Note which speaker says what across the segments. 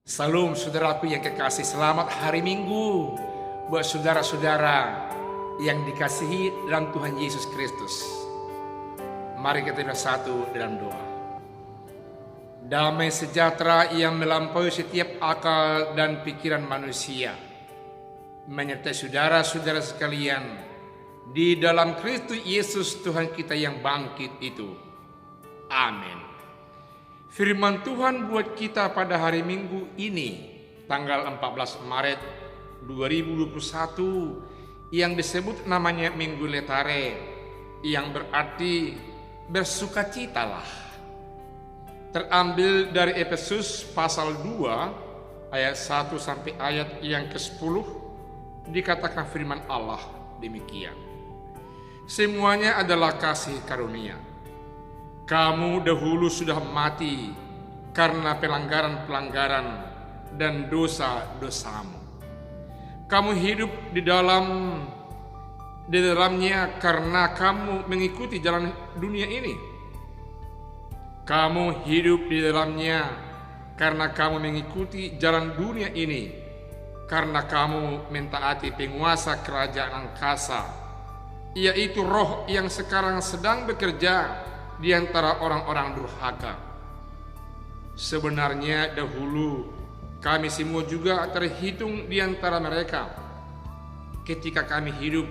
Speaker 1: Salam saudaraku yang kekasih, selamat hari Minggu buat saudara-saudara yang dikasihi dalam Tuhan Yesus Kristus. Mari kita bersatu dalam doa. Damai sejahtera yang melampaui setiap akal dan pikiran manusia menyertai saudara-saudara sekalian di dalam Kristus Yesus Tuhan kita yang bangkit itu. Amin. Firman Tuhan buat kita pada hari Minggu ini, tanggal 14 Maret 2021, yang disebut namanya Minggu Letare, yang berarti bersukacitalah. Terambil dari Efesus pasal 2, ayat 1 sampai ayat yang ke-10, dikatakan firman Allah demikian. Semuanya adalah kasih karunia. Kamu dahulu sudah mati karena pelanggaran-pelanggaran dan dosa-dosamu. Kamu hidup di dalamnya karena kamu mengikuti jalan dunia ini. Kamu hidup di dalamnya karena kamu mengikuti jalan dunia ini, karena kamu mentaati penguasa kerajaan angkasa, yaitu roh yang sekarang sedang bekerja di antara orang-orang durhaka. Sebenarnya dahulu kami semua juga terhitung di antara mereka ketika kami hidup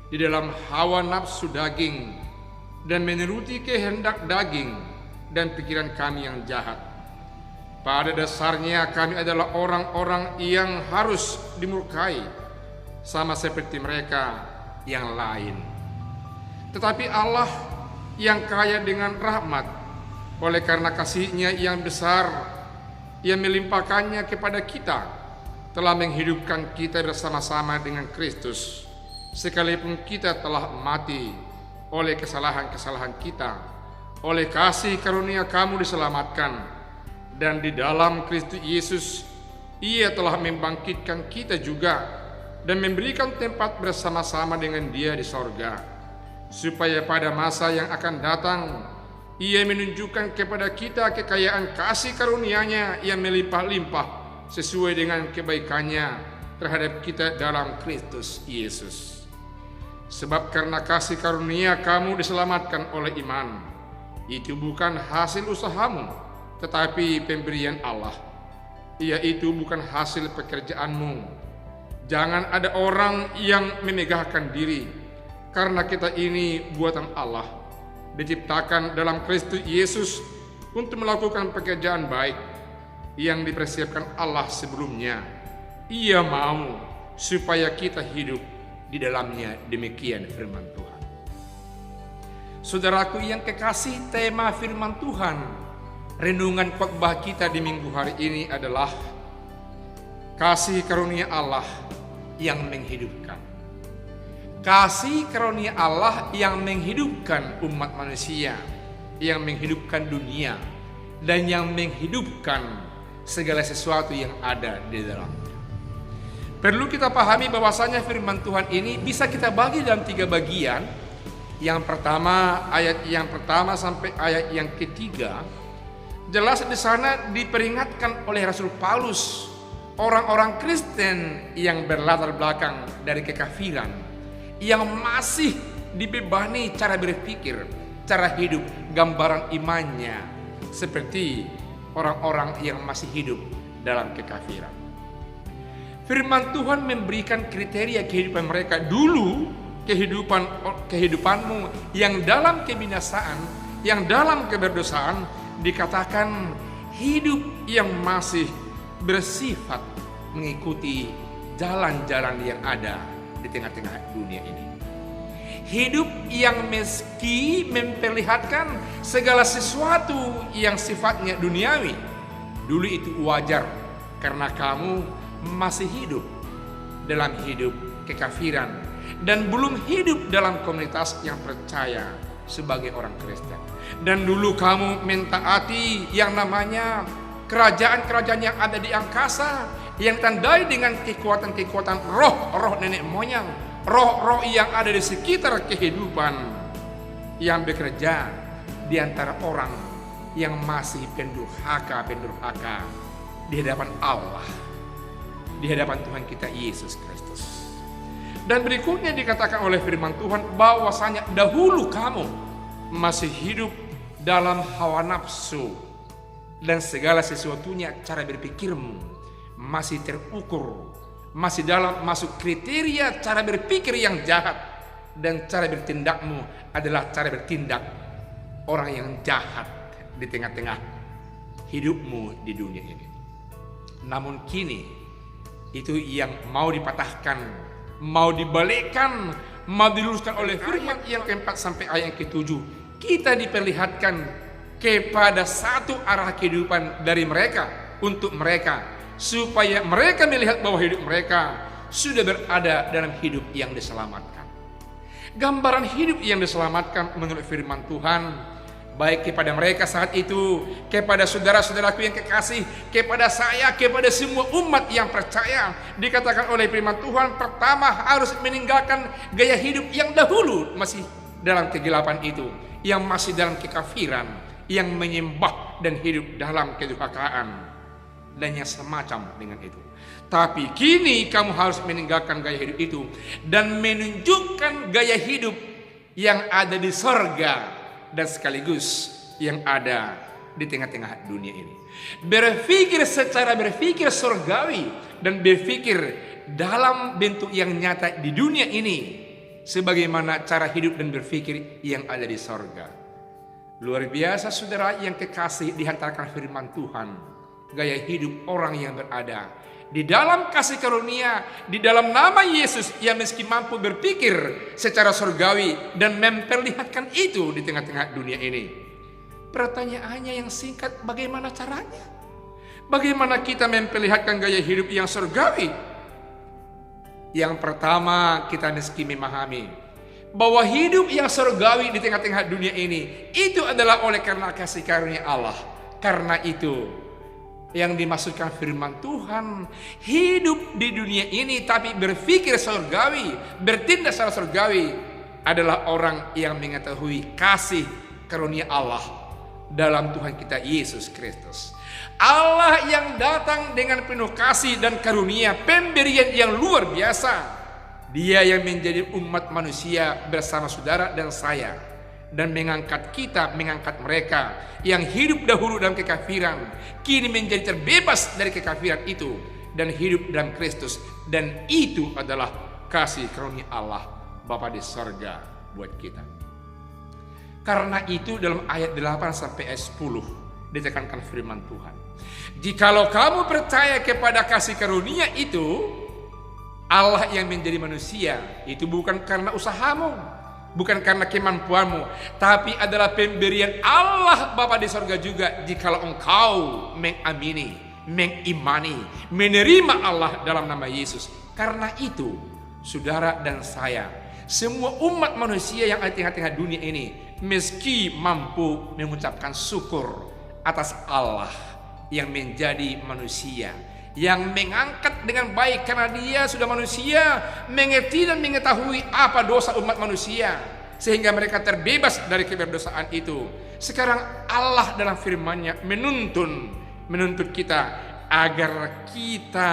Speaker 1: di dalam hawa nafsu daging dan menuruti kehendak daging dan pikiran kami yang jahat. Pada dasarnya kami adalah orang-orang yang harus dimurkai sama seperti mereka yang lain. Tetapi Allah yang kaya dengan rahmat, oleh karena kasih-Nya yang besar yang melimpahkannya kepada kita, telah menghidupkan kita bersama-sama dengan Kristus, sekalipun kita telah mati oleh kesalahan-kesalahan kita. Oleh kasih karunia kamu diselamatkan, dan di dalam Kristus Yesus Ia telah membangkitkan kita juga dan memberikan tempat bersama-sama dengan Dia di sorga, supaya pada masa yang akan datang Ia menunjukkan kepada kita kekayaan kasih karunia-Nya yang melimpah-limpah sesuai dengan kebaikan-Nya terhadap kita dalam Kristus Yesus. Sebab karena kasih karunia kamu diselamatkan oleh iman. Itu bukan hasil usahamu, tetapi pemberian Allah. Yaitu bukan hasil pekerjaanmu. Jangan ada orang yang memegahkan diri, karena kita ini buatan Allah, diciptakan dalam Kristus Yesus untuk melakukan pekerjaan baik yang dipersiapkan Allah sebelumnya. Ia mau supaya kita hidup di dalamnya. Demikian firman Tuhan. Saudaraku yang kekasih, tema firman Tuhan renungan khotbah kita di minggu hari ini adalah kasih karunia Allah yang menghidupkan. Kasih karunia Allah yang menghidupkan umat manusia, yang menghidupkan dunia, dan yang menghidupkan segala sesuatu yang ada di dalamnya. Perlu kita pahami bahwasanya firman Tuhan ini bisa kita bagi dalam 3 bagian. Yang pertama, ayat yang pertama sampai ayat yang ketiga, jelas di sana diperingatkan oleh Rasul Paulus orang-orang Kristen yang berlatar belakang dari kekafiran, yang masih dibebani cara berpikir, cara hidup, gambaran imannya seperti orang-orang yang masih hidup dalam kekafiran. Firman Tuhan memberikan kriteria kehidupan mereka dulu. Kehidupanmu yang dalam kebinasaan, yang dalam keberdosaan, dikatakan hidup yang masih bersifat mengikuti jalan-jalan yang ada di tengah-tengah dunia ini. Hidup yang meski memperlihatkan segala sesuatu yang sifatnya duniawi. Dulu itu wajar karena kamu masih hidup dalam hidup kekafiran dan belum hidup dalam komunitas yang percaya sebagai orang Kristen. Dan dulu kamu mentaati yang namanya kerajaan-kerajaan yang ada di angkasa, yang tandai dengan kekuatan-kekuatan roh-roh nenek moyang, roh-roh yang ada di sekitar kehidupan, yang bekerja di antara orang yang masih pendurhaka, di hadapan Allah, di hadapan Tuhan kita Yesus Kristus. Dan berikutnya dikatakan oleh firman Tuhan bahwasanya dahulu kamu masih hidup dalam hawa nafsu, dan segala sesuatunya cara berpikirmu masih terukur, masih masuk kriteria cara berpikir yang jahat, dan cara bertindakmu adalah cara bertindak orang yang jahat di tengah-tengah hidupmu di dunia ini. Namun kini itu yang mau dipatahkan, mau dibalikkan, mau diluruskan oleh firman yang keempat sampai ayat yang ketujuh. Kita diperlihatkan kepada satu arah kehidupan dari mereka, untuk mereka, supaya mereka melihat bahwa hidup mereka sudah berada dalam hidup yang diselamatkan. Gambaran hidup yang diselamatkan menurut firman Tuhan, baik kepada mereka saat itu, kepada saudara-saudaraku yang kekasih, kepada saya, kepada semua umat yang percaya, dikatakan oleh firman Tuhan, pertama harus meninggalkan gaya hidup yang dahulu masih dalam kegelapan itu, yang masih dalam kekafiran, yang menyembah dan hidup dalam kedurhakaan dan yang semacam dengan itu. Tapi kini kamu harus meninggalkan gaya hidup itu dan menunjukkan gaya hidup yang ada di sorga dan sekaligus yang ada di tengah-tengah dunia ini. Berpikir secara berpikir surgawi dan berpikir dalam bentuk yang nyata di dunia ini, sebagaimana cara hidup dan berpikir yang ada di sorga. Luar biasa saudara yang kekasih, dihantarkan firman Tuhan, gaya hidup orang yang berada di dalam kasih karunia, di dalam nama Yesus, yang meski mampu berpikir secara surgawi dan memperlihatkan itu di tengah-tengah dunia ini. Pertanyaannya yang singkat, bagaimana caranya? Bagaimana kita memperlihatkan gaya hidup yang surgawi? Yang pertama, kita meski memahami bahwa hidup yang surgawi di tengah-tengah dunia ini itu adalah oleh karena kasih karunia Allah. Karena itu yang dimaksudkan firman Tuhan, hidup di dunia ini tapi berpikir surgawi, bertindak secara surgawi, adalah orang yang mengetahui kasih karunia Allah dalam Tuhan kita Yesus Kristus. Allah yang datang dengan penuh kasih dan karunia, pemberian yang luar biasa. Dia yang menjadi umat manusia bersama saudara dan saya, dan mengangkat kita, mengangkat mereka yang hidup dahulu dalam kekafiran, kini menjadi terbebas dari kekafiran itu dan hidup dalam Kristus. Dan itu adalah kasih karunia Allah Bapa di sorga buat kita. Karena itu dalam ayat 8 sampai ayat 10 ditekankan firman Tuhan, jikalau kamu percaya kepada kasih karunia itu, Allah yang menjadi manusia, itu bukan karena usahamu, bukan karena kemampuanmu, tapi adalah pemberian Allah Bapa di sorga juga, jikalau engkau mengamini, mengimani, menerima Allah dalam nama Yesus. Karena itu, saudara dan saya, semua umat manusia yang ada di tengah-tengah dunia ini, meski mampu mengucapkan syukur atas Allah yang menjadi manusia, yang mengangkat dengan baik karena dia sudah manusia, mengerti dan mengetahui apa dosa umat manusia, sehingga mereka terbebas dari keberdosaan itu. Sekarang Allah dalam firman-Nya menuntut kita agar kita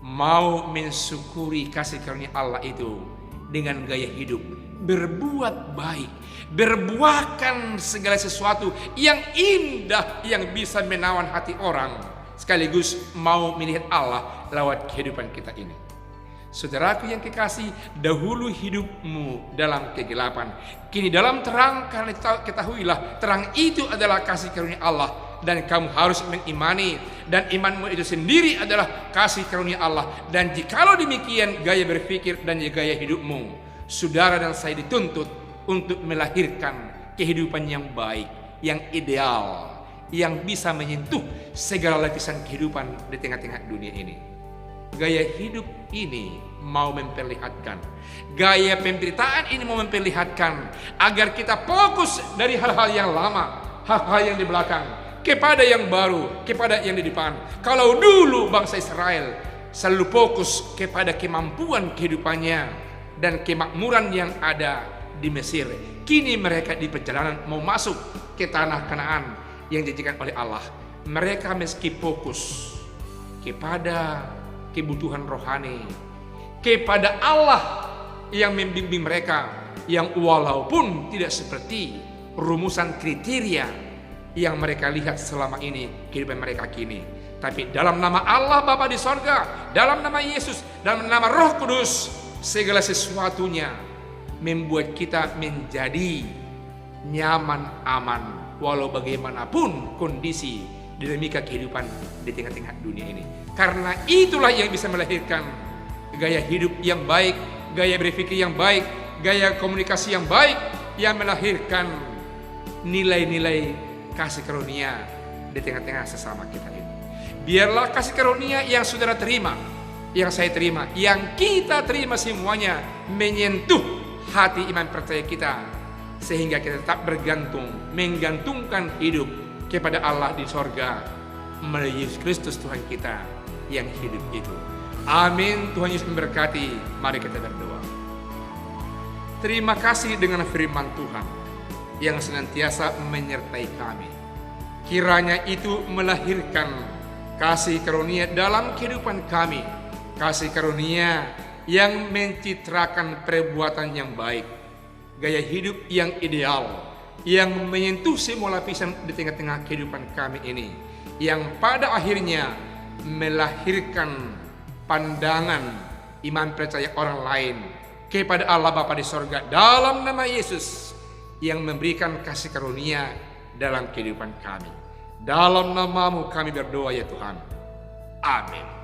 Speaker 1: mau mensyukuri kasih karunia Allah itu dengan gaya hidup berbuat baik, berbuahkan segala sesuatu yang indah yang bisa menawan hati orang, sekaligus mau melihat Allah lewat kehidupan kita ini. Saudaraku yang kekasih, dahulu hidupmu dalam kegelapan, kini dalam terang, karena ketahuilah terang itu adalah kasih karunia Allah, dan kamu harus mengimani, dan imanmu itu sendiri adalah kasih karunia Allah. Dan jikalau demikian gaya berpikir dan gaya hidupmu, saudara dan saya dituntut untuk melahirkan kehidupan yang baik, yang ideal, yang bisa menyentuh segala lapisan kehidupan di tengah-tengah dunia ini. Gaya hidup ini mau memperlihatkan, gaya pemberitaan ini mau memperlihatkan agar kita fokus dari hal-hal yang lama, hal-hal yang di belakang, kepada yang baru, kepada yang di depan. Kalau dulu bangsa Israel selalu fokus kepada kemampuan kehidupannya dan kemakmuran yang ada di Mesir, kini mereka di perjalanan mau masuk ke tanah Kanaan yang dijanjikan oleh Allah. mereka meski fokus kepada kebutuhan rohani, kepada Allah yang membimbing mereka, yang walaupun tidak seperti rumusan kriteria yang mereka lihat selama ini kehidupan mereka kini, tapi dalam nama Allah Bapa di sorga, dalam nama Yesus, dalam nama Roh Kudus, segala sesuatunya membuat kita menjadi nyaman, aman, walau bagaimanapun kondisi dinamika kehidupan di tengah-tengah dunia ini. Karena itulah yang bisa melahirkan gaya hidup yang baik, gaya berpikir yang baik, gaya komunikasi yang baik, yang melahirkan nilai-nilai kasih karunia di tengah-tengah sesama kita ini. Biarlah kasih karunia yang saudara terima, yang saya terima, yang kita terima semuanya menyentuh hati iman percaya kita, sehingga kita tetap menggantungkan hidup kepada Allah di sorga melalui Yesus Kristus Tuhan kita yang hidup itu. Amin. Tuhan Yesus memberkati. Mari kita berdoa. Terima kasih dengan firman Tuhan yang senantiasa menyertai kami. Kiranya itu melahirkan kasih karunia dalam kehidupan kami, kasih karunia yang mencitrakan perbuatan yang baik, gaya hidup yang ideal, yang menyentuh semua lapisan di tengah-tengah kehidupan kami ini, yang pada akhirnya melahirkan pandangan iman percaya orang lain kepada Allah Bapa di sorga dalam nama Yesus yang memberikan kasih karunia dalam kehidupan kami. Dalam nama-Mu kami berdoa ya Tuhan. Amin.